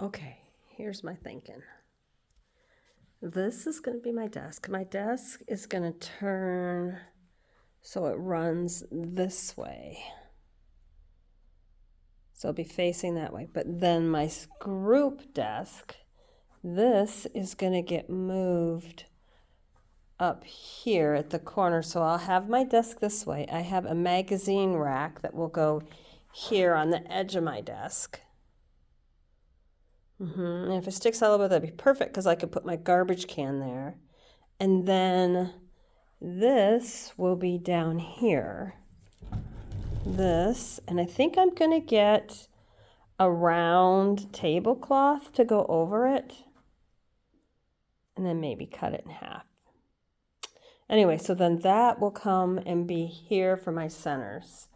Okay, here's my thinking. This is going to be my desk. My desk is going to turn so it runs this way. So it'll be facing that way. But then my group desk, this is going to get moved up here at the corner. So I'll have my desk this way. I have a magazine rack that will go here on the edge of my desk. And if it sticks all over, that'd be perfect because I could put my garbage can there. And then this will be down here. This, and I think I'm going to get a round tablecloth to go over it. And then maybe cut it in half. Anyway, so then that will come and be here for my centers.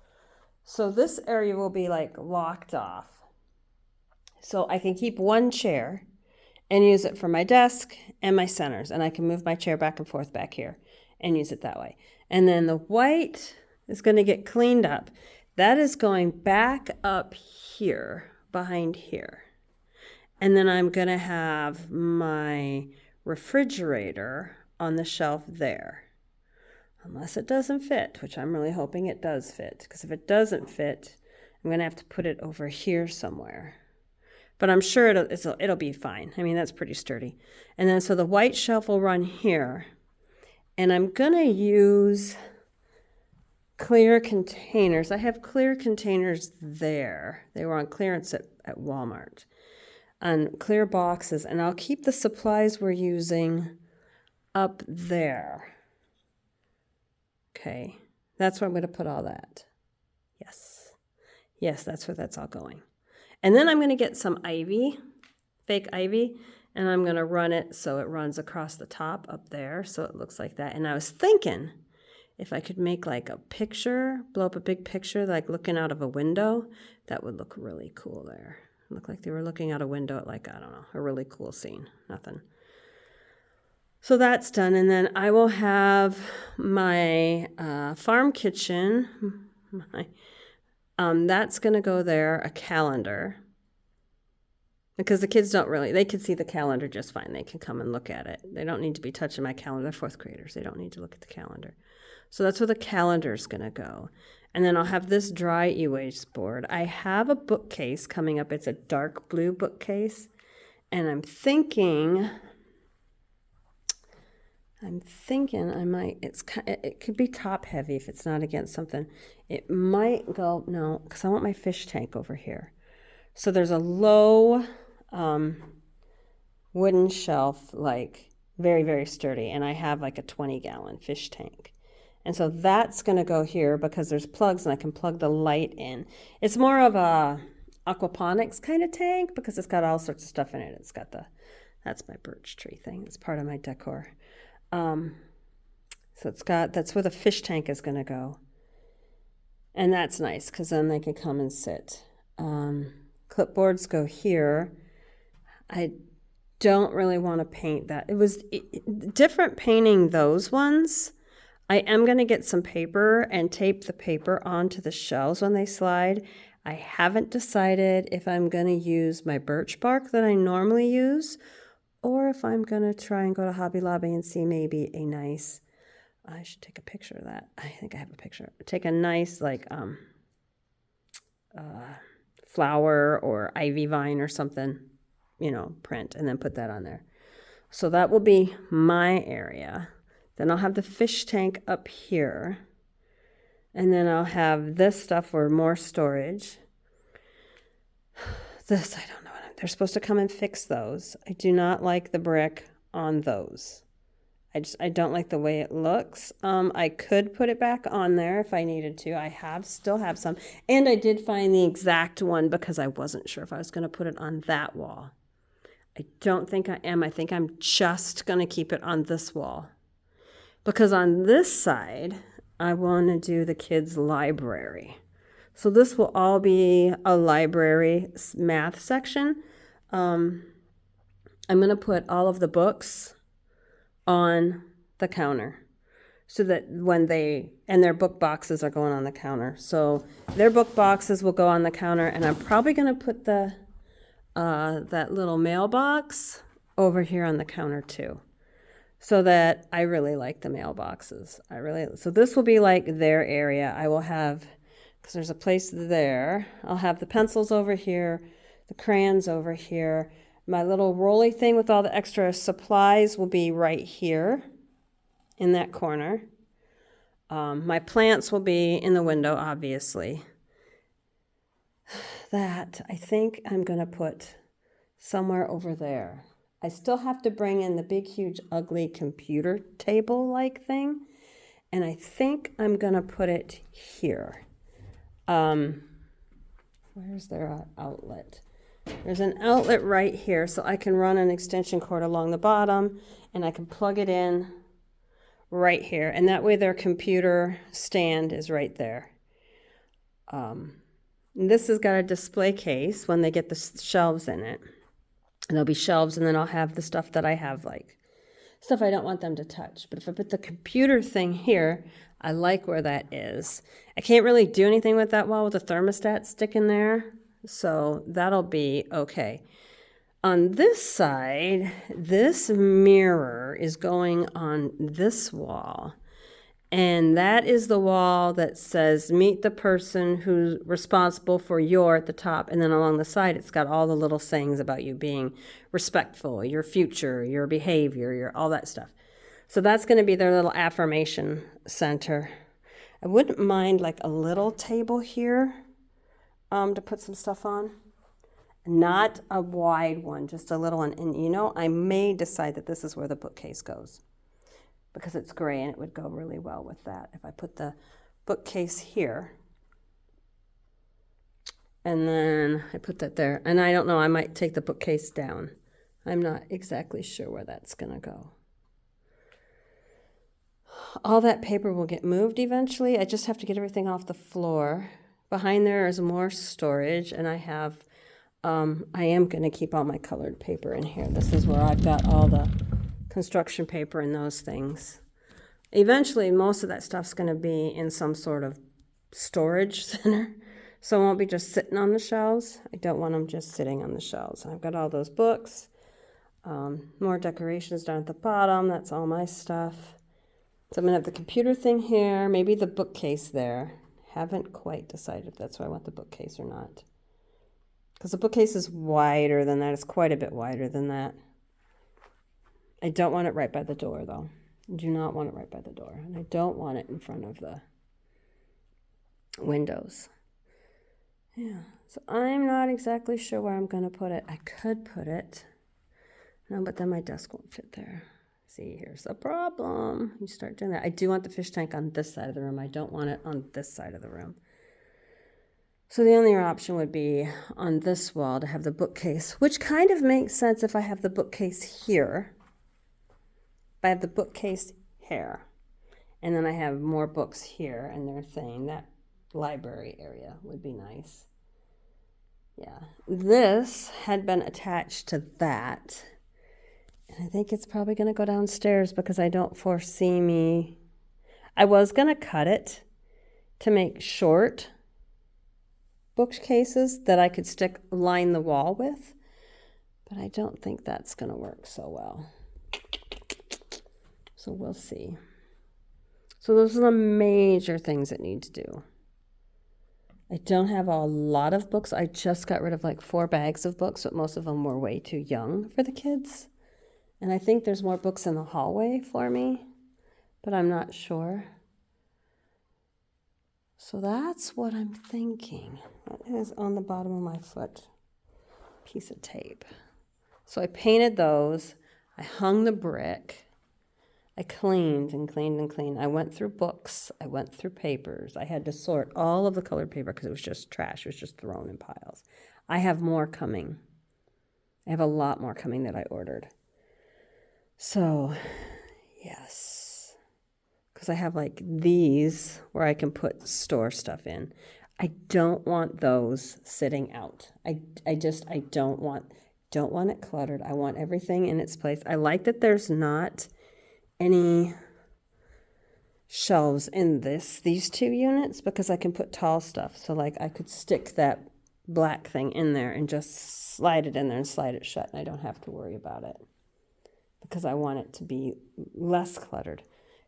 So this area will be like locked off. So I can keep one chair and use it for my desk and my centers. And I can move my chair back and forth back here and use it that way. And then the white is going to get cleaned up. That is going back up here, behind here. And then I'm going to have my refrigerator on the shelf there. Unless it doesn't fit, which I'm really hoping it does fit. Because if it doesn't fit, I'm going to have to put it over here somewhere. But I'm sure it'll be fine. I mean, that's pretty sturdy. And then so the white shelf will run here. And I'm going to use clear containers. I have clear containers there. They were on clearance at Walmart. And clear boxes. And I'll keep the supplies we're using up there. Okay. That's where I'm going to put all that. Yes. Yes, that's where that's all going. And then I'm going to get some ivy, fake ivy, and I'm going to run it so it runs across the top up there so it looks like that. And I was thinking if I could make like a picture, blow up a big picture like looking out of a window, that would look really cool there. Look like they were looking out a window at like, I don't know, a really cool scene. Nothing. So that's done. And then I will have my farm kitchen, that's going to go there, a calendar. Because the kids don't really, they can see the calendar just fine. They can come and look at it. They don't need to be touching my calendar. They're fourth graders. They don't need to look at the calendar. So that's where the calendar is going to go. And then I'll have this dry erase board. I have a bookcase coming up. It's a dark blue bookcase. And I'm thinking I might, it could be top heavy if it's not against something. It might go, no, because I want my fish tank over here. So there's a low wooden shelf, like very, very sturdy. And I have like a 20-gallon fish tank. And so that's going to go here because there's plugs and I can plug the light in. It's more of a aquaponics kind of tank because it's got all sorts of stuff in it. It's got that's my birch tree thing. It's part of my decor. So that's where the fish tank is going to go. And that's nice because then they can come and sit. Clipboards go here. I don't really want to paint that. It was different painting those ones. I am going to get some paper and tape the paper onto the shelves when they slide. I haven't decided if I'm going to use my birch bark that I normally use or if I'm going to try and go to Hobby Lobby and see maybe a nice, I should take a picture of that. I think I have a picture. Take a nice like flower or ivy vine or something, print and then put that on there. So that will be my area. Then I'll have the fish tank up here. And then I'll have this stuff for more storage. This, I don't know. They're supposed to come and fix those. I do not like the brick on those. I don't like the way it looks. I could put it back on there if I needed to. I still have some. And I did find the exact one because I wasn't sure if I was going to put it on that wall. I don't think I am. I think I'm just going to keep it on this wall. Because on this side, I want to do the kids' library. So this will all be a library math section. I'm going to put all of the books on the counter so that and their book boxes are going on the counter. So their book boxes will go on the counter and I'm probably going to put the that little mailbox over here on the counter too. So that I really like the mailboxes. So this will be like their area. I will have, because there's a place there, I'll have the pencils over here, the crayons over here. My little rolly thing with all the extra supplies will be right here in that corner. My plants will be in the window, obviously. That I think I'm going to put somewhere over there. I still have to bring in the big, huge, ugly computer table-like thing, and I think I'm going to put it here. Where's their outlet? There's an outlet right here, so I can run an extension cord along the bottom, and I can plug it in right here, and that way their computer stand is right there. This has got a display case when they get the shelves in it. And there'll be shelves, and then I'll have the stuff that I have, like stuff I don't want them to touch. But if I put the computer thing here, I like where that is. I can't really do anything with that wall with the thermostat sticking there, so that'll be okay. On this side, this mirror is going on this wall. And that is the wall that says, meet the person who's responsible for your at the top. And then along the side, it's got all the little sayings about you being respectful, your future, your behavior, your all that stuff. So that's going to be their little affirmation center. I wouldn't mind like a little table here to put some stuff on. Not a wide one, just a little one. And you know, I may decide that this is where the bookcase goes, because it's gray and it would go really well with that. If I put the bookcase here, and then I put that there, and I don't know, I might take the bookcase down. I'm not exactly sure where that's gonna go. All that paper will get moved eventually. I just have to get everything off the floor. Behind there is more storage, and I have, I am gonna keep all my colored paper in here. This is where I've got all the construction paper and those things. Eventually, most of that stuff's going to be in some sort of storage center, so it won't be just sitting on the shelves. I don't want them just sitting on the shelves. I've got all those books, more decorations down at the bottom. That's all my stuff. So I'm going to have the computer thing here, maybe the bookcase there. Haven't quite decided if that's where I want the bookcase or not, because the bookcase is wider than that. It's quite a bit wider than that. I don't want it right by the door, though. I do not want it right by the door. And I don't want it in front of the windows. Yeah, so I'm not exactly sure where I'm going to put it. I could put it. No, but then my desk won't fit there. See, here's the problem. You start doing that. I do want the fish tank on this side of the room. I don't want it on this side of the room. So the only option would be on this wall to have the bookcase, which kind of makes sense if I have the bookcase here. I have the bookcase here, and then I have more books here and their thing. That library area would be nice. Yeah, this had been attached to that, and I think it's probably going to go downstairs because I don't foresee me. I was going to cut it to make short bookcases that I could line the wall with, but I don't think that's going to work so well. So we'll see. So those are the major things that need to do. I don't have a lot of books. I just got rid of like 4 bags of books, but most of them were way too young for the kids. And I think there's more books in the hallway for me, but I'm not sure. So that's what I'm thinking. That is on the bottom of my foot. Piece of tape. So I painted those. I hung the brick. I cleaned and cleaned and cleaned. I went through books. I went through papers. I had to sort all of the colored paper because it was just trash. It was just thrown in piles. I have more coming. I have a lot more coming that I ordered. So, yes. Because I have like these where I can put store stuff in. I don't want those sitting out. I don't want it cluttered. I want everything in its place. I like that there's not any shelves in these 2 units because I can put tall stuff. So like I could stick that black thing in there and just slide it in there and slide it shut, and I don't have to worry about it because I want it to be less cluttered.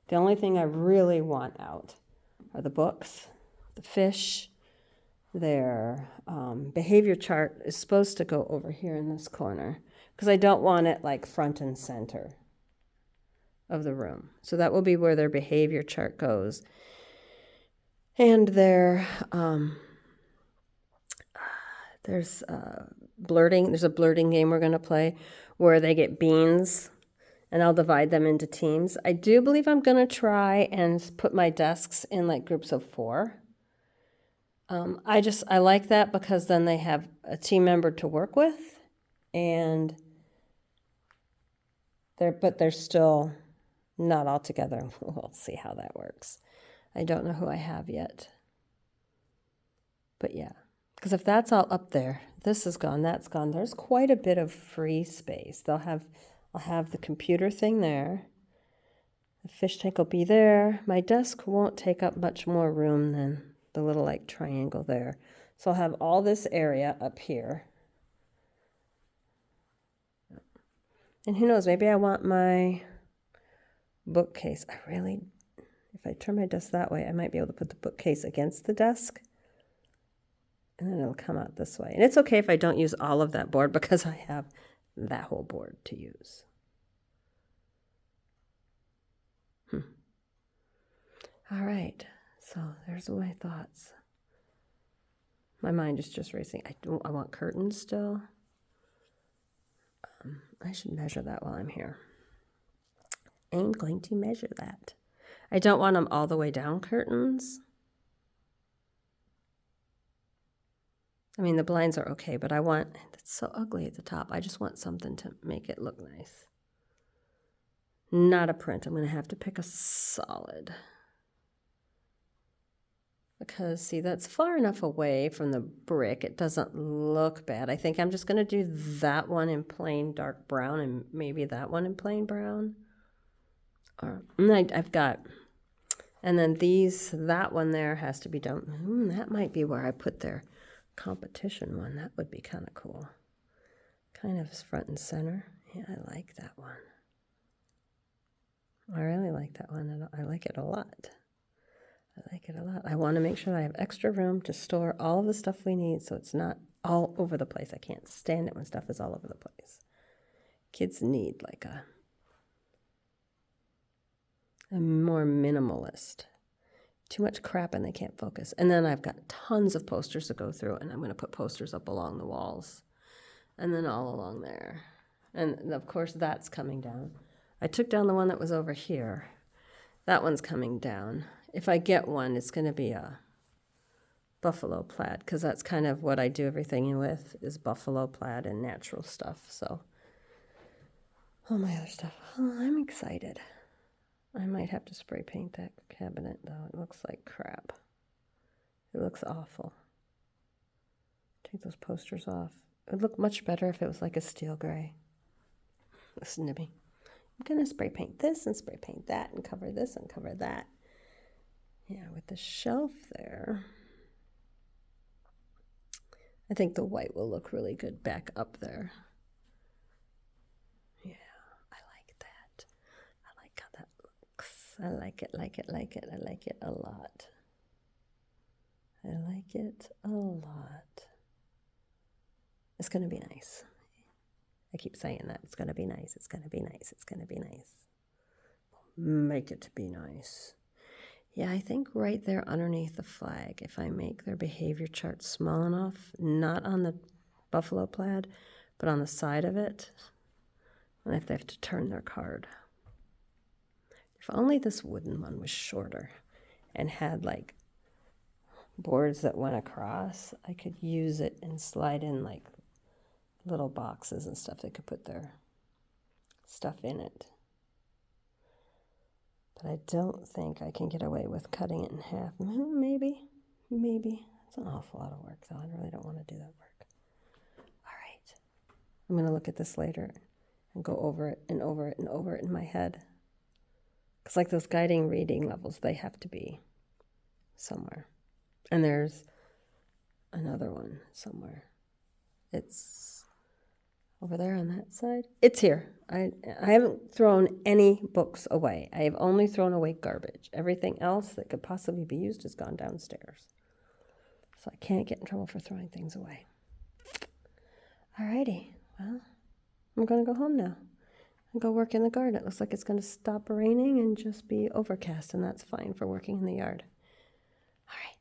The only thing I really want out are the books, the fish. Their behavior chart is supposed to go over here in this corner because I don't want it like front and center of the room. So that will be where their behavior chart goes. And their there's blurting. There's a blurting game we're going to play where they get beans, and I'll divide them into teams. I do believe I'm going to try and put my desks in like groups of 4. I like that because then they have a team member to work with, and they're still not all together. We'll see how that works. I don't know who I have yet. But yeah, because if that's all up there, this is gone, that's gone. There's quite a bit of free space. I'll have the computer thing there. The fish tank will be there. My desk won't take up much more room than the little like triangle there. So I'll have all this area up here. And who knows, maybe I want my bookcase. If I turn my desk that way, I might be able to put the bookcase against the desk. And then it'll come out this way. And it's okay if I don't use all of that board because I have that whole board to use. All right, so there's my thoughts. My mind is just racing. I want curtains still. I should measure that while I'm here. I'm going to measure that. I don't want them all the way down curtains. I mean, the blinds are okay, but it's so ugly at the top. I just want something to make it look nice. Not a print. I'm going to have to pick a solid. Because, see, that's far enough away from the brick. It doesn't look bad. I think I'm just going to do that one in plain dark brown and maybe that one in plain brown. I've got, and then that one there has to be done. That might be where I put their competition one. That would be kind of cool. Kind of front and center. Yeah, I like that one. I really like that one. I like it a lot. I want to make sure that I have extra room to store all of the stuff we need so it's not all over the place. I can't stand it when stuff is all over the place. Kids need like a more minimalist. Too much crap and they can't focus. And then I've got tons of posters to go through, and I'm going to put posters up along the walls and then all along there. And of course that's coming down. I took down the one that was over here. That one's coming down. If I get one, it's going to be a buffalo plaid because that's kind of what I do everything with is buffalo plaid and natural stuff. So all my other stuff. Oh, I'm excited. I might have to spray paint that cabinet though. It looks like crap. It looks awful. Take those posters off. It would look much better if it was like a steel gray. Listen to me. I'm going to spray paint this and spray paint that and cover this and cover that. Yeah, with the shelf there. I think the white will look really good back up there. Yeah, I like that. I like how that looks. I like it. I like it a lot. I like it a lot. It's going to be nice. I keep saying that. It's going to be nice. It's going to be nice. It's going to be nice. Make it to be nice. Yeah, I think right there underneath the flag, if I make their behavior chart small enough, not on the buffalo plaid, but on the side of it, and if they have to turn their card. If only this wooden one was shorter and had like boards that went across, I could use it and slide in like little boxes and stuff. They could put their stuff in it. But I don't think I can get away with cutting it in half. Maybe. It's an awful lot of work, though. I really don't want to do that work. All right. I'm going to look at this later and go over it and over it and over it in my head. Because like those guiding reading levels, they have to be somewhere. And there's another one somewhere. It's over there on that side. It's here. I haven't thrown any books away. I have only thrown away garbage. Everything else that could possibly be used has gone downstairs. So I can't get in trouble for throwing things away. Alrighty, well, I'm going to go home now and go work in the garden. It looks like it's going to stop raining and just be overcast, and that's fine for working in the yard. All right.